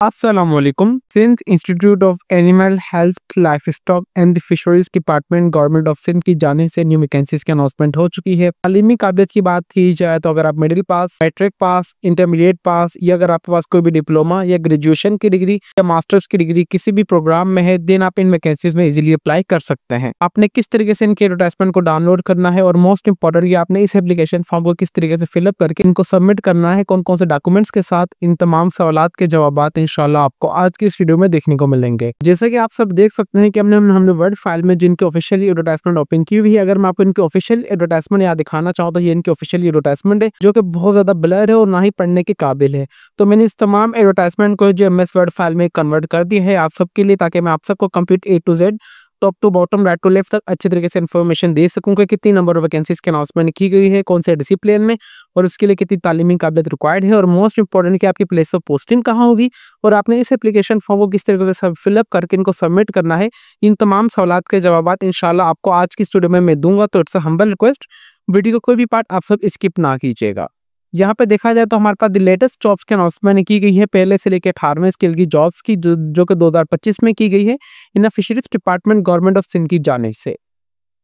Assalamualaikum. Sindh institute of animal health livestock and the fisheries department government of Sindh की जानिब से new vacancies की announcement हो चुकी है। तालीमी काबिलियत की बात की जाए तो अगर आप middle pass, matric pass, intermediate pass या अगर आपके पास कोई भी डिप्लोमा या ग्रेजुएशन की डिग्री या मास्टर्स की डिग्री किसी भी प्रोग्राम में है, देन आप इन वैकेंसीज में इजीली अप्लाई कर सकते हैं। आपने किस तरीके से इनके एडवर्टाइजमेंट को डाउनलोड करना है और मोस्ट इंपॉर्टेंट आपने इस एप्लीकेशन फॉर्म को किस तरीके से फिलअप करके इनको सबमिट करना है, कौन कौन से डॉक्यूमेंट्स के साथ, इन तमाम सवालात के जवाब इंशाल्लाह आपको आज की इस वीडियो में देखने को मिलेंगे। जैसे कि आप सब देख सकते हैं कि हमने वर्ड फाइल में जिनकी ऑफिशियल एडवर्टाइजमेंट ओपन की हुई है। अगर मैं आपको इनकी ऑफिशियल एडवर्टाइजमेंट यहाँ दिखाना चाहूँ तो ये इनकी ऑफिशियल एडवर्टाइजमेंट है जो कि बहुत ज्यादा ब्लर है और ना ही पढ़ने के काबिल है। तो मैंने इस तमाम एडवर्टाइजमेंट को जो MS वर्ड फाइल में कन्वर्ट कर दिया है आप सबके लिए, ताकि मैं आप सबको complete A to Z, top to bottom, right to left तक अच्छे तरीके से इन्फॉर्मेशन दे सकूं कि कितनी नंबर ऑफ वैकेंसीज की अनाउंसमेंट की गई है, कौन से डिसिप्लिन में, और उसके लिए कितनी तालीमी काबिलियत रिक्वायर्ड है, और मोस्ट इंपॉर्टेंट कि आपकी प्लेस ऑफ पोस्टिंग कहाँ होगी और आपने इस एप्लीकेशन फॉर्म को किस तरीके से सब फिलअप करके इनको सबमिट करना है। इन तमाम सवालात के जवाब इंशाल्लाह आपको आज की स्टूडियो में मैं दूंगा। तो it's a humble request, video का कोई भी पार्ट आप सब स्किप ना कीजिएगा। यहाँ पे देखा जाए तो हमारे पास लेटेस्ट जॉब्स की अनाउंसमेंट की गई है पहले से लेकर 18वें स्केल की जॉब्स की, जो कि 2025 में की गई है इन fisheries department government of Sindh की जानिब से।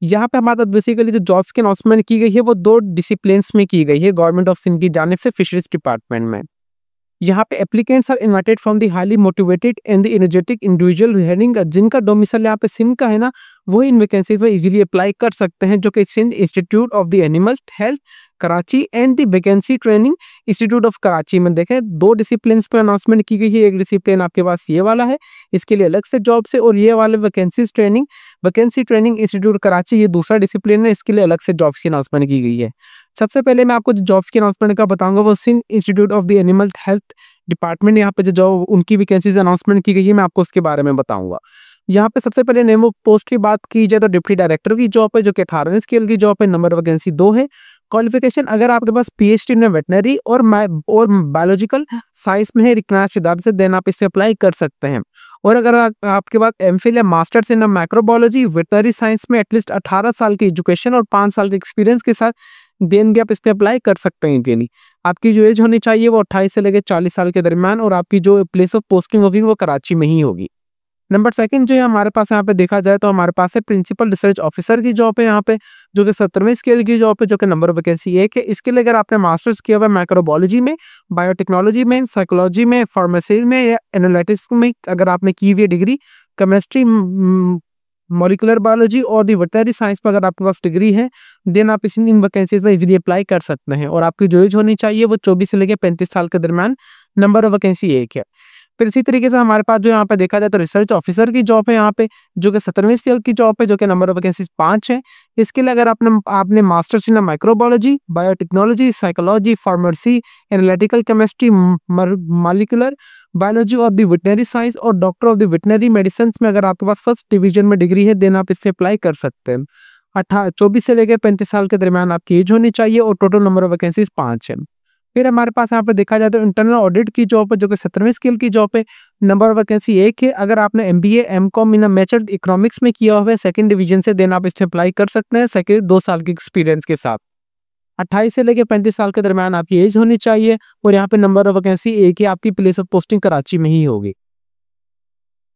यहाँ पे हमारे पास बेसिकली जो जॉब्स की अनाउंसमेंट की गई है वो 2 डिसिप्लिन्स में की गई है गवर्नमेंट ऑफ सिंध की जानिब से फिशरीज डिपार्टमेंट में। यहाँ पे applicants are invited from the highly motivated and the energetic individual having, जिनका डोमिसाइल यहाँ पे सिंध का है ना, वो इन वैकेंसीज में इजीली अप्लाई कर सकते हैं, जो कि Sindh institute of the animal health Karachi and the vacancy training institute of Karachi में। देखें 2 डिसिप्लिन्स पर अनाउंसमेंट की गई है। एक डिसिप्लिन आपके पास ये वाला है, इसके लिए अलग से जॉब से, और ये वाले वैकेंसी ट्रेनिंग इंस्टीट्यूट कराची, ये दूसरा डिसिप्लिन है, इसके लिए अलग से जॉब्स की अनाउंसमेंट की गई है। सबसे पहले मैं आपको जो जॉब्स की अनाउंसमेंट का बताऊंगा वो Sindh institute of the animal health department, यहाँ पे जो जॉब उनकी वैकेंसीज अनाउंसमेंट की गई है मैं आपको उसके बारे में बताऊंगा। यहाँ पे सबसे पहले नेम ऑफ पोस्ट की बात की जाए तो डिप्टी डायरेक्टर की जॉब है, जो कि 18वें स्केल की जॉब है। नंबर वैकेंसी 2 है। क्वालिफिकेशन अगर आपके पास PhD में वेटनरी और बायोलॉजिकल साइंस में है रिकग्नाइज्ड इदारे से, देन आप इससे अप्लाई कर सकते हैं। और अगर आपके पास MPhil या masters in microbiology veterinary science में एटलीस्ट 18 साल की एजुकेशन और 5 साल के एक्सपीरियंस के साथ, देन भी आप इस पर अप्लाई कर सकते हैं इजीली। आपकी जो एज होनी चाहिए वो 28 से लेकर 40 साल के दरमियान, और आपकी जो प्लेस ऑफ पोस्टिंग होगी वो कराची में ही होगी। नंबर 2 जो हमारे पास यहाँ पे देखा जाए तो हमारे पास है प्रिंसिपल रिसर्च ऑफिसर की जॉब है यहाँ पे, जो कि 17वें स्केल की जॉब है, जो कि नंबर वैकेंसी 1 है। इसके लिए अगर आपने मास्टर्स किया हुआ माइक्रोबायोलॉजी में, बायोटेक्नोलॉजी में, साइकोलॉजी में, फार्मेसी में या एनालिटिक्स में अगर आपने की हुई डिग्री, केमिस्ट्री, मॉलिक्यूलर बायोलॉजी और दी वेटनरी साइंस पर अगर आपके पास डिग्री है, देन आप इन वैकेंसीज में इजीली अप्लाई कर सकते हैं। और आपकी जो एज होनी चाहिए वो 24 से लेकर 35 साल के दरमियान, नंबर ऑफ वैकेंसी 1 है। फिर इसी तरीके से हमारे पास जो यहाँ पे देखा जाए तो रिसर्च ऑफिसर की जॉब है यहाँ पे, जो कि 17वें स्केल की जॉब है, जो कि नंबर ऑफ वैकेंसी 5 है। इसके लिए अगर आपने masters in microbiology, biotechnology, psychology, pharmacy, analytical chemistry, molecular biology और दी वेटनरी साइंस और doctor of the veterinary medicine में अगर आपके पास फर्स्ट डिवीजन में डिग्री है, देन आप इस पर अप्लाई कर सकते हैं। 24 से लेकर 35 साल के दरमियान आपकी एज होनी चाहिए, और टोटल नंबर ऑफ वैकेंसीज 5 है। फिर हमारे पास यहाँ पे देखा जाए तो इंटरनल ऑडिट की जॉब है, जो कि 17वें स्केल की जॉब है। नंबर ऑफ वैकेंसी 1 है। अगर आपने MBA MCOM इन मेजर इकोनॉमिक्स में किया हुआ है 2nd डिवीजन से, देन आप इस पर अप्लाई कर सकते हैं 2 साल के एक्सपीरियंस के साथ। 28 से लेकर 35 साल के दरमियान आपकी एज होनी चाहिए, और यहाँ पे नंबर ऑफ वैकेंसी 1 है। आपकी प्लेस ऑफ पोस्टिंग कराची में ही होगी।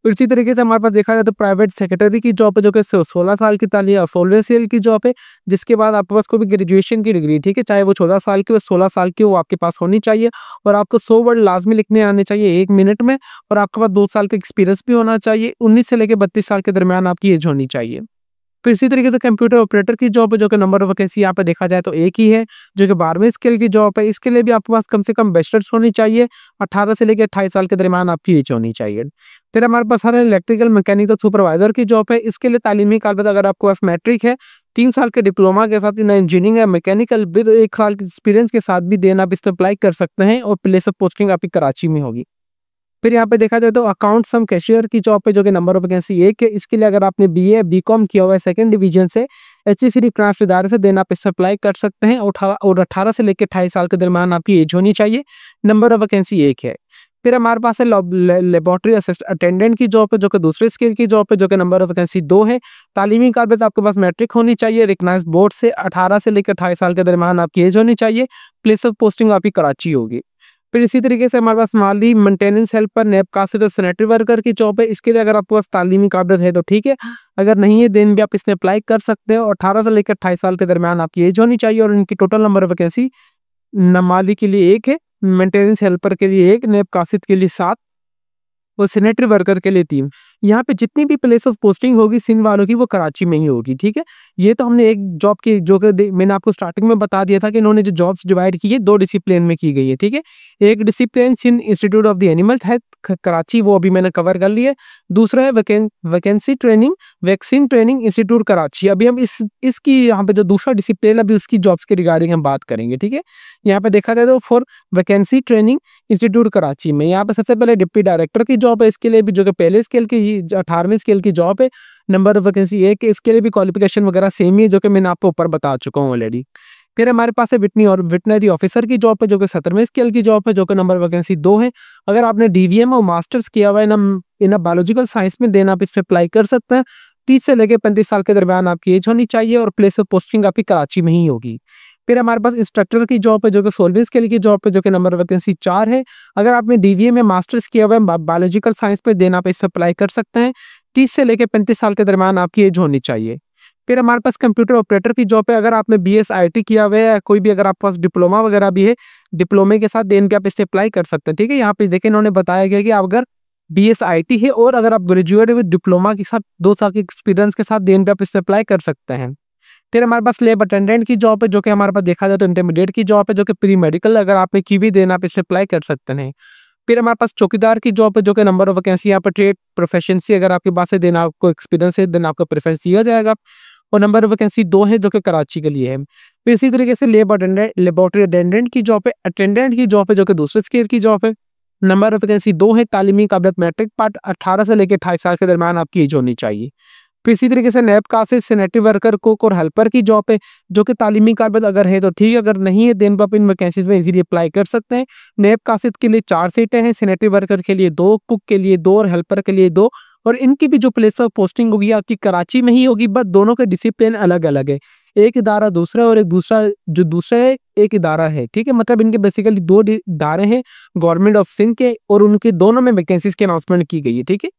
इसी तरीके से हमारे पास देखा जाए तो प्राइवेट सेक्रेटरी की जॉब है, जो कि 16 साल की तालीम 16 साल की जॉब है, जिसके बाद आपके पास कोई भी ग्रेजुएशन की डिग्री, ठीक है, चाहे वो 14 साल की हो 16 साल की, वो आपके पास होनी चाहिए। और आपको 100 वर्ड लाजमी लिखने आने चाहिए 1 मिनट में, और आपके पास 2 साल का एक्सपीरियंस भी होना चाहिए। 19 से लेकर 32 साल के दरमियान आपकी एज होनी चाहिए। फिर इसी तरीके से कंप्यूटर ऑपरेटर की जॉब है, जो कि नंबर ऑफ वैकेंसी यहाँ पे देखा जाए तो 1 ही है, जो कि 12वें स्केल की जॉब है। इसके लिए भी आपके पास कम से कम बैचलर्स होनी चाहिए, 18 से लेकर 28 साल के दरमियान आपकी एज होनी चाहिए। फिर हमारे पास है इलेक्ट्रिकल मैकेनिकल सुपरवाइजर की जॉब है। इसके लिए तालीमी काबिलियत अगर आपको मैट्रिक है, 3 साल के डिप्लोमा के साथ इंजीनियरिंग या मैकेनिकल विद 1 साल के एक्सपीरियंस के साथ भी, देन आप इस पर अप्लाई कर सकते हैं, और प्लेस ऑफ पोस्टिंग आपकी कराची में होगी। फिर यहाँ पे देखा जाए तो अकाउंट सम कैशियर की जॉब पे, जो कि नंबर ऑफ वैकेंसी 1 है। इसके लिए अगर आपने BA BCom किया हुआ है 2nd डिवीजन से HEC रिकग्नाइज्ड इदारे से, देन आप इस पर अप्लाई कर सकते हैं। और 18 से लेकर 28 साल के दरमियान आपकी एज होनी चाहिए। नंबर ऑफ वैकेंसी 1 है। फिर हमारे पास है लेबोरेटरी अटेंडेंट की जॉब है, जो कि दूसरे स्केल की जॉब है, जो कि नंबर ऑफ वैकेंसी 2 है। तालीमी काबिलियत आपके पास मैट्रिक होनी चाहिए रिकग्नाइज्ड बोर्ड से, 18 से लेकर 28 साल के दरमियान आपकी एज होनी चाहिए। प्लेस ऑफ पोस्टिंग आपकी कराची होगी। फिर इसी तरीके से हमारे पास माली मेंटेनेंस हेल्पर, नैप कासिर और सैनिटरी वर्कर की जॉब है। इसके लिए अगर आपके पास तालीमी काबिलियत है तो ठीक है, अगर नहीं है देन भी आप इसमें अप्लाई कर सकते हो। 18 से लेकर 28 साल के दरमियान आपकी एज होनी चाहिए और इनकी टोटल नंबर ऑफ वैकेंसी माली के लिए 1 है, मेंटेनेंस हेल्पर के लिए 1, नैप कासिद के लिए 7 और सैनिटरी वर्कर के लिए 3। यहाँ पे जितनी भी प्लेस ऑफ पोस्टिंग होगी सिंध वालों की वो कराची में ही होगी, ठीक है। ये तो हमने एक जॉब की जो कि मैंने आपको स्टार्टिंग में बता दिया था कि इन्होंने जो जॉब्स डिवाइड की है 2 डिसिप्लिन में की गई है, ठीक है। एक discipline Sindh institute of the animal health Karachi, वो अभी मैंने कवर कर लिया है। दूसरा है vacancy training vaccine training institute Karachi. अभी हम इसकी यहाँ पे जो दूसरा डिसिप्लिन अभी उसकी जॉब्स के रिगार्डिंग हम बात करेंगे, ठीक है। यहाँ पे देखा जाए तो for vacancy training institute Karachi में यहाँ पे सबसे पहले डिप्टी डायरेक्टर की जॉब है, इसके लिए भी जो कि पहले स्केल की 18वें स्केल की जॉब है। नंबर ऑफ वैकेंसी 1, इसके लिए भी क्वालिफिकेशन वगैरह सेम ही है जो कि मैंने आपको ऊपर बता चुका हूँ ऑलरेडी। फिर हमारे पास है वेटनरी ऑफिसर की जॉब है जो कि 17वें स्केल की जॉब है, जो कि नंबर वैकेंसी 2 है। अगर आपने डीवीएम और मास्टर्स किया हुआ है इन बायोलॉजिकल साइंस में देन आप इस पर अप्लाई कर सकते हैं। 30 से लेकर 35 साल के दरमियान आपकी एज होनी चाहिए और प्लेस ऑफ पोस्टिंग आपकी कराची में ही होगी। फिर हमारे पास इंस्ट्रक्टर की जॉब है जो कि 16वीं स्केल की जॉब है, जो कि नंबर वैकेंसी 4 है। अगर आपने डीवीए में मास्टर्स किया हुआ है बायोलॉजिकल साइंस पे देन आप इस पर अप्लाई कर सकते हैं। 30 से लेकर 35 साल के दरमियान आपकी एज होनी चाहिए। फिर हमारे पास कंप्यूटर ऑपरेटर की जॉब है। अगर आपने BSIT किया हुआ है, कोई भी अगर आपके पास डिप्लोमा वगैरह भी है, डिप्लोमे के साथ देन भी आप इससे अप्लाई कर सकते हैं, ठीक है। यहाँ पे देखिए इन्होंने बताया गया कि आप अगर BSIT है और अगर आप ग्रेजुएट विद डिप्लोमा के साथ 2 साल के एक्सपीरियंस के साथ देन भी आप इससे अप्लाई कर सकते हैं। फिर हमारे पास लैब अटेंडेंट की जॉब है जो कि हमारे पास देखा जाए तो इंटरमीडिएट की जॉब है, जो कि प्री मेडिकल अगर आपने की भी देन आप इससे अप्लाई कर सकते हैं। फिर हमारे पास चौकीदार की जॉब है जो कि नंबर ऑफ वैकेंसी यहाँ पर ट्रेड प्रोफेशनसी अगर आपके पास है देन आपको एक्सपीरियंस है देन आपको प्रेफरेंस दिया जाएगा और नंबर ऑफ वैकेंसी 2 है जो कि कराची के लिए है। फिर इसी तरीके से लेबोरेटरी अटेंडेंट की जॉब है, अटेंडेंट की जॉब है जो कि दूसरे स्केल की जॉब है। नंबर ऑफ वैकेंसी 2 है। तालीमी काबिलियत मैट्रिक पार्ट 18 से लेकर 28 साल के दरमियान आपकी एज होनी चाहिए। फिर इसी तरीके से नैब कासिद सैनिटरी वर्कर कुक और हेल्पर की जॉब है जो कि तालीमी काबिलियत अगर है तो ठीक है, अगर नहीं है देन आप इन वैकेंसीज में इजीली अप्लाई कर सकते हैं। नैब कासिद के लिए 4 सीटें हैं, सैनिटरी वर्कर के लिए 2, कुक के लिए 2 और हेल्पर के लिए 2 और इनकी भी जो प्लेस ऑफ पोस्टिंग होगी आपकी कराची में ही होगी, बट दोनों के डिसिप्लिन अलग अलग है। एक इदारा दूसरा और दूसरा है एक इदारा है, ठीक है। मतलब इनके बेसिकली 2 इदारे हैं गवर्नमेंट ऑफ सिंध के और उनके दोनों में वैकेंसीज की अनाउंसमेंट की गई है, ठीक है।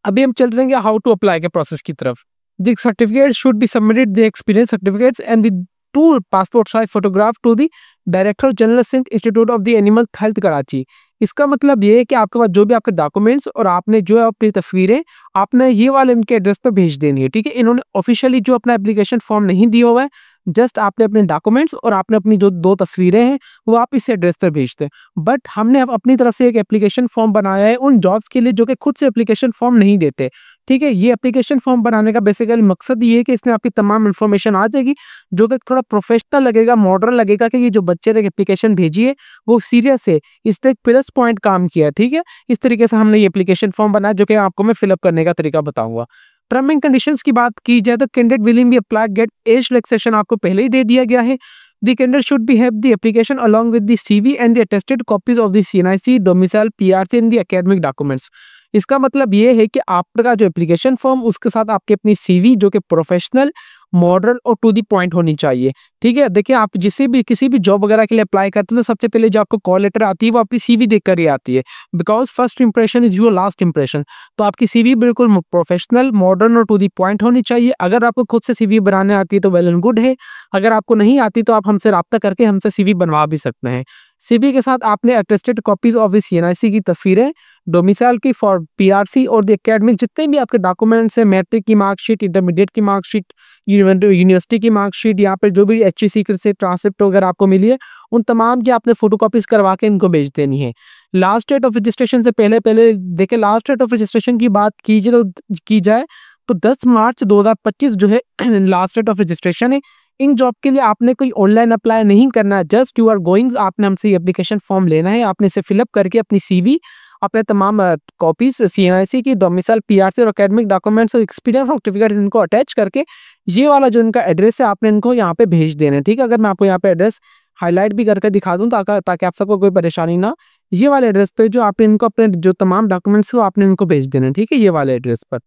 अभी हम चल रहे हैं हाउ टू अप्लाई के प्रोसेस की तरफ। The certificate should be submitted the experience certificates and the 2 passport size photograph to the director general Sindh institute of the animal health Karachi. इसका मतलब ये है कि आपके पास जो भी आपके डॉक्यूमेंट्स और आपने जो अपनी तस्वीरें आपने ये वाले इनके एड्रेस पर भेज देनी है, ठीक है। इन्होंने ऑफिशियली जो अपना एप्लीकेशन फॉर्म नहीं दिया हुआ है, जस्ट आपने अपने डॉक्यूमेंट्स और आपने अपनी जो 2 तस्वीरें हैं वो आप इस एड्रेस पर भेजते हैं। बट हमने अपनी तरफ से एक एप्लीकेशन फॉर्म बनाया है उन जॉब्स के लिए जो कि खुद से एप्लीकेशन फॉर्म नहीं देते, ठीक है। ये एप्लीकेशन फॉर्म बनाने का बेसिकली मकसद ये है कि इसमें आपकी तमाम इन्फॉर्मेशन आ जाएगी जो कि थोड़ा प्रोफेशनल लगेगा, मॉडर्न लगेगा कि ये जो बच्चे ने एप्लीकेशन भेजी है वो सीरियस है, इस पर एक प्लस पॉइंट काम किया, ठीक है। इस तरीके से हमने ये एप्लीकेशन फॉर्म बनाया जो कि आपको मैं फिलअप करने का तरीका बताऊंगा। टर्म एंड कंडीशंस की बात की जाए तो candidate willing be apply get age relaxation आपको पहले ही दे दिया गया है। The candidate should be have the application along with the CV and the attested copies of the CNIC domicile PRC and the academic documents. इसका मतलब ये है कि आपका जो एप्लीकेशन फॉर्म उसके साथ आपकी अपनी CV जो कि प्रोफेशनल मॉडर्न और टू दी पॉइंट होनी चाहिए, ठीक है। देखिए आप किसी भी जॉब वगैरह के लिए अप्लाई करते हो तो सबसे पहले जो आपको कॉल लेटर आती है वो आपकी CV देख कर ही आती है, because first impression is your last impression. तो आपकी CV बिल्कुल प्रोफेशनल मॉडर्न और टू दी पॉइंट होनी चाहिए। अगर आपको खुद से CV बनाने आती है तो वेल एंड गुड है, अगर आपको नहीं आती तो आप हमसे रब्ता करके हमसे CV बनवा भी सकते हैं। CV के साथ आपने attested copies of the CNIC की तस्वीरें, डोमिसाइल की फॉर PRC और द एकेडमिक जितने भी आपके डॉक्यूमेंट्स हैं, मैट्रिक की मार्कशीट, इंटरमीडिएट की मार्कशीट, यूनिवर्सिटी की मार्कशीट, यहाँ पर जो भी HEC से ट्रांसक्रिप्ट वगैरह आपको मिली है उन तमाम की आपने फोटोकॉपीज करवा के इनको भेज देनी है। लास्ट डेट ऑफ रजिस्ट्रेशन से पहले देखिए लास्ट डेट ऑफ रजिस्ट्रेशन की बात की जाए तो 10 मार्च 2025 जो है लास्ट डेट ऑफ रजिस्ट्रेशन है। इन जॉब के लिए आपने कोई ऑनलाइन अप्लाई नहीं करना है, जस्ट यू आर गोइंग, आपने हमसे एप्लीकेशन फॉर्म लेना है, आपने इसे फिलअप करके अपनी CV, अपने तमाम कॉपीज CNIC की, डोमिसाइल PRC और एकेडमिक डॉक्यूमेंट्स और एक्सपीरियंस सर्टिफिकेट इनको अटैच करके ये वाला जो इनका एड्रेस है आपने इनको यहाँ पे भेज देना है, ठीक है। अगर मैं आपको यहाँ पे एड्रेस हाईलाइट भी करके दिखा दूँ ताकि आप सबको कोई परेशानी ना, ये वाले एड्रेस पे जो आपने इनको अपने जो तमाम डॉक्यूमेंट्स हो आपने इनको भेज देना है, ठीक है। ये वाले एड्रेस पर,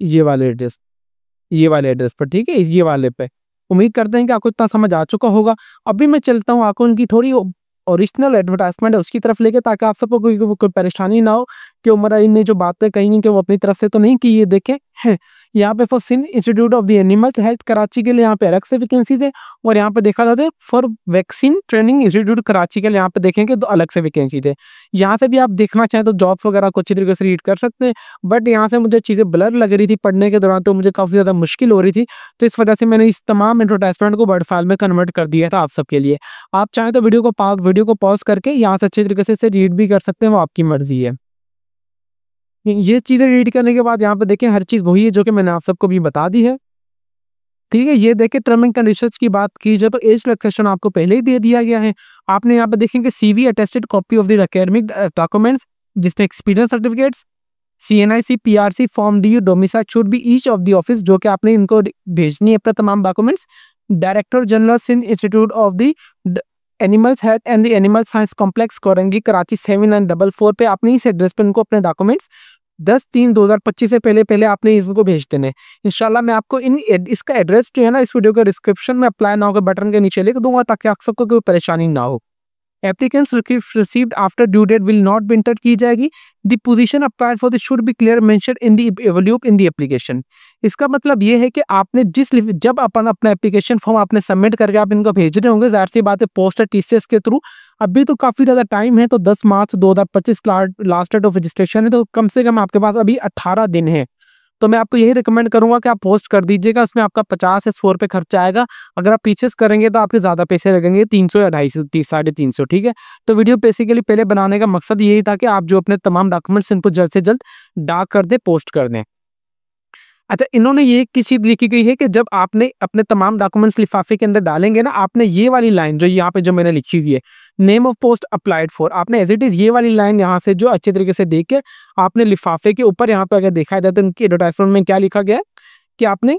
ये वाले एड्रेस पर, ठीक है, ये वाले पे। उम्मीद करते हैं कि आपको इतना समझ आ चुका होगा। अभी मैं चलता हूँ आपको उनकी थोड़ी ओरिजिनल एडवर्टाइजमेंट है उसकी तरफ लेके, ताकि आप सबको कोई परेशानी ना हो कि उमर अली ने जो बातें कही हैं कि वो अपनी तरफ से तो नहीं की। ये देखें हैं यहाँ पे for Sindh institute of the animal health Karachi के लिए यहाँ पे अलग से वैकेंसी थे, और यहाँ पे देखा जाता है for vaccine training institute Karachi के लिए यहाँ पे देखेंगे तो अलग से वैकेंसी थे। यहाँ से भी आप देखना चाहें तो जॉब्स वगैरह को अच्छी तरीके से रीड कर सकते हैं, बट यहाँ से मुझे चीज़ें ब्लर लग रही थी पढ़ने के दौरान, तो मुझे काफ़ी ज़्यादा मुश्किल हो रही थी, तो इस वजह से मैंने इस तमाम एडवर्टाइजमेंट को वर्ड फाइल में कन्वर्ट कर दिया था आप सबके लिए। आप चाहें तो वीडियो को पॉज करके यहाँ से अच्छी तरीके से रीड भी कर सकते हैं, वो आपकी मर्जी है। ये चीज़ें रीड करने के बाद यहाँ पे देखें हर चीज़ वही है जो कि मैंने आप सबको भी बता दी है, ठीक है। ये देखिए टर्म एंड कंडीशंस की बात की जाए तो एज रिलैक्सेशन आपको पहले ही दे दिया गया है। आपने यहाँ पे देखेंगे CV attested copy of the academic documents, जिसमें experience certificates, CNIC PRC form D domicile should be each of the office, जो कि आपने इनको भेजनी है अपना तमाम documents. Director general Sindh institute of the animals health and the animal science complex Korangi Karachi 7944 पे आपने इस एड्रेस पे इनको अपने डॉक्यूमेंट्स 10/3/2025 से पहले आपने इसको भेज देने। इंशाल्लाह मैं आपको इसका एड्रेस जो है ना इस वीडियो का डिस्क्रिप्शन में अप्लाई नाउ के बटन के नीचे लिख दूंगा, ताकि आप सबको कोई परेशानी ना हो। Applicants received after due date will not be enter की जाएगी। The position applied for this should be clear mention in the envelope in the application. इसका मतलब ये है कि आपने जब अपन अपना एप्लीकेशन फॉर्म आपने सबमिट करके आप इनको भेज रहे होंगे, जाहिर सी बात है पोस्ट TCS के थ्रू, अभी तो काफ़ी ज़्यादा टाइम है, तो 10 मार्च 2025 लास्ट डेट ऑफ रजिस्ट्रेशन है, तो कम से कम आपके पास अभी 18 दिन है। तो मैं आपको यही रिकमेंड करूंगा कि आप पोस्ट कर दीजिएगा, उसमें आपका 50 से 100 रुपये खर्चा आएगा। अगर आप पीछेस करेंगे तो आपके ज़्यादा पैसे लगेंगे, 300 या 250 350, ठीक है। तो वीडियो बेसिकली पहले बनाने का मकसद यही था कि आप जो अपने तमाम डॉक्यूमेंट्स इनको जल्द से जल्द डाक कर दें, पोस्ट कर दें। अच्छा, इन्होंने ये किस चीज़ लिखी गई है कि जब आपने अपने तमाम डॉक्यूमेंट्स लिफाफे के अंदर डालेंगे ना, आपने ये वाली लाइन जो यहाँ पे जो मैंने लिखी हुई है, name of post applied for, आपने एज इट इज़ ये वाली लाइन यहाँ से जो अच्छे तरीके से देख के आपने लिफाफे के ऊपर यहाँ पे अगर देखा जाए तो उनकी एडवर्टाइजमेंट में क्या लिखा गया है कि आपने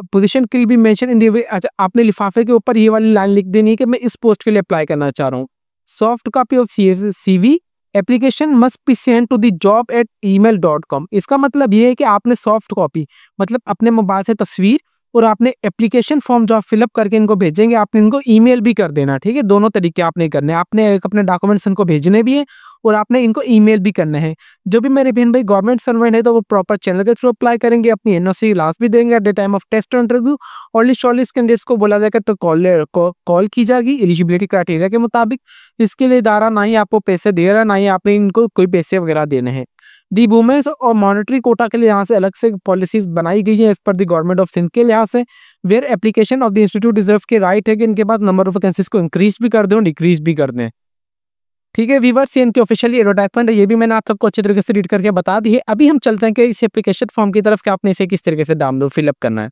पोजीशन के लिए भी मेंशन इन दी। अच्छा, आपने लिफाफे के ऊपर ये वाली लाइन लिख देनी है कि मैं इस पोस्ट के लिए अप्लाई करना चाह रहा हूँ। Soft copy of CV application must be send to the job@email.com। इसका मतलब ये है कि आपने सॉफ्ट कॉपी मतलब अपने मोबाइल से तस्वीर और आपने एप्लीकेशन फॉर्म जो आप फिलअप करके इनको भेजेंगे, आपने इनको ईमेल भी कर देना, ठीक है। दोनों तरीके आपने करने हैं, आपने एक अपने डॉक्यूमेंट्स इनको भेजने भी है और आपने इनको ईमेल भी करना है। जो भी मेरे बहन भाई गवर्नमेंट सर्वेंट है तो वो प्रॉपर चैनल के थ्रू अप्लाई करेंगे, अपनी NOC लास्ट भी देंगे at the time of test और इंटरव्यू। ओनली शॉर्टलिस्ट कैंडिडेट्स को बोला जाएगा तो कॉल की जाएगी एलिजिबिलिटी क्राइटेरिया के मुताबिक। इसके लिए इदारा ना ही आपको पैसे दे रहा है, ना ही आपने इनको कोई पैसे वगैरह देने हैं। दी वुमेन्स और मॉनिटरी कोटा के लिए यहाँ से अलग से पॉलिसीज बनाई गई है as per the government of Sindh के लिहाज से। Where application of the institute deserve के राइट है कि इनके पास नंबर ऑफ वैकेंसीज को इंक्रीज भी कर दें और डिक्रीज भी कर दें, ठीक है। व्यूअर्स, ये इनकी ऑफिशियली एडवर्टाइजमेंट है, ये भी मैंने आप सबको अच्छे तरीके से रीड करके बता दी है। अभी हम चलते हैं कि इस एप्लीकेशन फॉर्म की तरफ कि आपने इसे किस तरीके से डाउनलोड फिलअप करना है।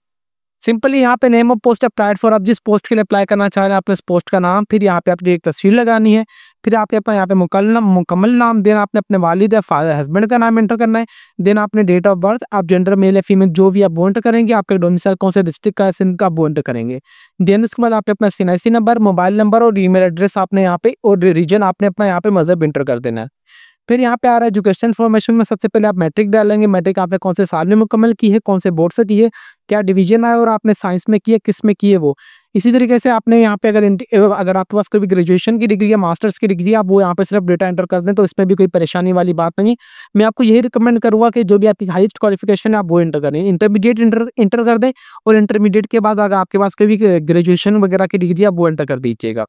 सिंपली यहाँ पे name of post applied for, आप जिस पोस्ट के लिए अप्लाई करना चाह रहे हैं आपने इस पोस्ट का नाम, फिर यहाँ पे आपकी एक तस्वीर लगानी है, फिर आपके अपना यहाँ पे मुकम्मल नाम देना, आपने अपने वालिद या फादर हस्बैंड का नाम एंटर करना है। देन आपने डेट ऑफ बर्थ, आप जेंडर मेल या फीमेल जो भी आप वो एंटर करेंगे, आपके डोमिसाइल कौन से डिस्ट्रिक्ट का है सिंध का वो एंटर करेंगे। देन उसके बाद आपने अपना CNIC नंबर, मोबाइल नंबर और ईमेल एड्रेस आपने यहाँ पे और रीजन आपने अपना यहाँ पे मजहब एंटर कर देना है। फिर यहाँ पे आ रहा है एजुकेशन इन्फॉर्मेशन में सबसे पहले आप मैट्रिक डालेंगे, मैट्रिक आपने कौन से साल में मुकम्मल की है, कौन से बोर्ड से की है, क्या डिवीजन आया और आपने साइंस में की है, किस में की है वो। इसी तरीके से आपने यहाँ पे अगर आपके पास कोई भी ग्रेजुएशन की डिग्री या मास्टर्स की डिग्री आप वो यहाँ पे सिर्फ डेटा एंटर कर दें तो इसमें भी कोई परेशानी वाली बात नहीं। मैं आपको यही रिकमेंड करूँगा कि जो भी आपकी हाईएस्ट क्वालिफिकेशन है आप वो एंटर करें, इंटरमीडिएट एंटर कर दें और इंटरमीडिएट के बाद अगर आपके पास कोई भी ग्रेजुएशन वगैरह की डिग्री आप वो एंटर कर दीजिएगा।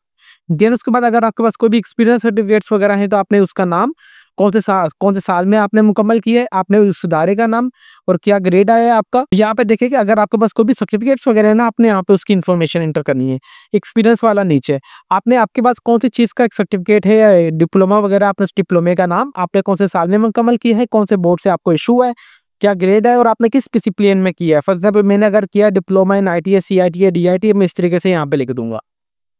देन उसके बाद अगर आपके पास कोई भी एक्सपीरियंस सर्टिफिकेट्स वगैरह हैं तो आपने उसका नाम, कौन से साल में आपने मुकम्मल किया है, आपने उस इदारे का नाम और क्या ग्रेड आया है आपका। यहाँ पे देखिए कि अगर आपके पास कोई भी सर्टिफिकेट्स वगैरह है ना, आपने यहाँ पे उसकी इन्फॉर्मेशन एंटर करनी है। एक्सपीरियंस वाला नीचे आपने आपके पास कौन सी चीज़ का एक सर्टिफिकेट है या डिप्लोमा वगैरह, आपने उस डिप्लोमे का नाम, आपने कौन से साल में मुकम्मल किया है, कौन से बोर्ड से आपको इशू है, क्या ग्रेड है और आपने किस डिसिप्लिन में किया है। फॉर एग्जाम्पल मैंने अगर किया diploma in ITS CIT DIT, मैं इस तरीके से यहाँ पे लिख दूंगा।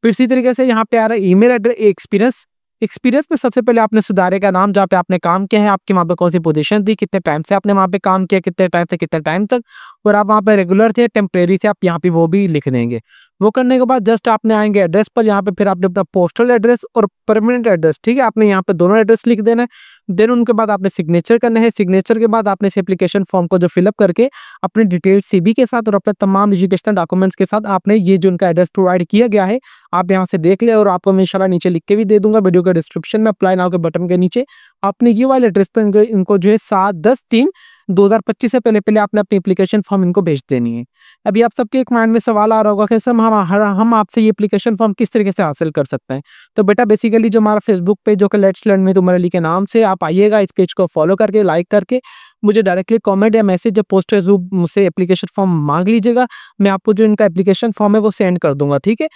फिर इसी तरीके से यहाँ पे आ रहा है ईमेल एड्रेस, एक्सपीरियंस में सबसे पहले आपने सुधारे का नाम जहाँ पे आपने काम किया है, आपकी वहाँ पे कौन सी पोजीशन थी, कितने टाइम से आपने वहाँ पे काम किया, कितने टाइम से कितने टाइम तक, और आप वहाँ पे रेगुलर थे टेम्परेरी थे, आप यहाँ पे वो भी लिख देंगे। वो करने के बाद जस्ट आपने आएंगे एड्रेस पर, यहाँ पे फिर आपने अपना पोस्टल एड्रेस और परमानेंट एड्रेस, ठीक है, आपने यहाँ पे दोनों एड्रेस लिख देना है। देन उनके बाद आपने सिग्नेचर करना है। सिग्नेचर के बाद आपने इस एप्लीकेशन फॉर्म को जो फिलअप करके अपने डिटेल सीवी के साथ और अपने तमाम एजुकेशनल डॉक्यूमेंट्स के साथ आपने ये जो उनका एड्रेस प्रोवाइड किया गया है आप यहाँ से देख ले, और आपको मैं इंशाल्लाह नीचे लिख के भी दे दूंगा वीडियो के डिस्क्रिप्शन में, अप्लाई नाउ के बटन के नीचे आपने ये वाले एड्रेस पर इनको जो है 7/10/3/2025 से पहले पहले आपने अपनी एप्लीकेशन फॉर्म इनको भेज देनी है। अभी आप सबके एक माइंड में सवाल आ रहा होगा कि सर हम आपसे ये एप्लीकेशन फॉर्म किस तरीके से हासिल कर सकते हैं। तो बेटा बेसिकली जो हमारा फेसबुक पेज जो कि let's learn with Umar Ali के नाम से आप आइएगा, इस पेज को फॉलो करके लाइक करके मुझे डायरेक्टली कमेंट या मैसेज या पोस्ट के थ्रू मुझसे एप्लीकेशन फॉर्म मांग लीजिएगा। मैं आपको जो इनका एप्लीकेशन फॉर्म है वो सेंड कर दूंगा, ठीक है।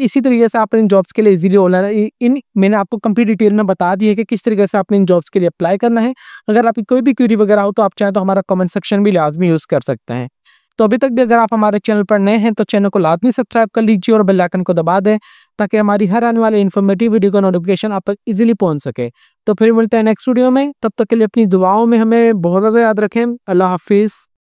इसी तरीके से आप इन जॉब्स के लिए इजीली ऑनलाइन मैंने आपको कंप्लीट डिटेल में बता दी है कि किस तरीके से आपने इन जॉब्स के लिए अप्लाई करना है। अगर आपकी कोई भी क्वेरी वगैरह हो तो आप चाहें तो हमारा कमेंट सेक्शन भी लाजमी यूज़ कर सकते हैं। तो अभी तक भी अगर आप हमारे चैनल पर नए हैं तो चैनल को लाजमी सब्सक्राइब कर लीजिए और बेल आइकन को दबा दें ताकि हमारी हर आने वाले इन्फॉर्मेटिव वीडियो का नोटिफिकेशन आप तक इजीली पहुंच सके। तो फिर मिलते हैं नेक्स्ट वीडियो में, तब तक के लिए अपनी दुआओं में हमें बहुत ज़्यादा याद रखें। अल्लाह हाफिज़।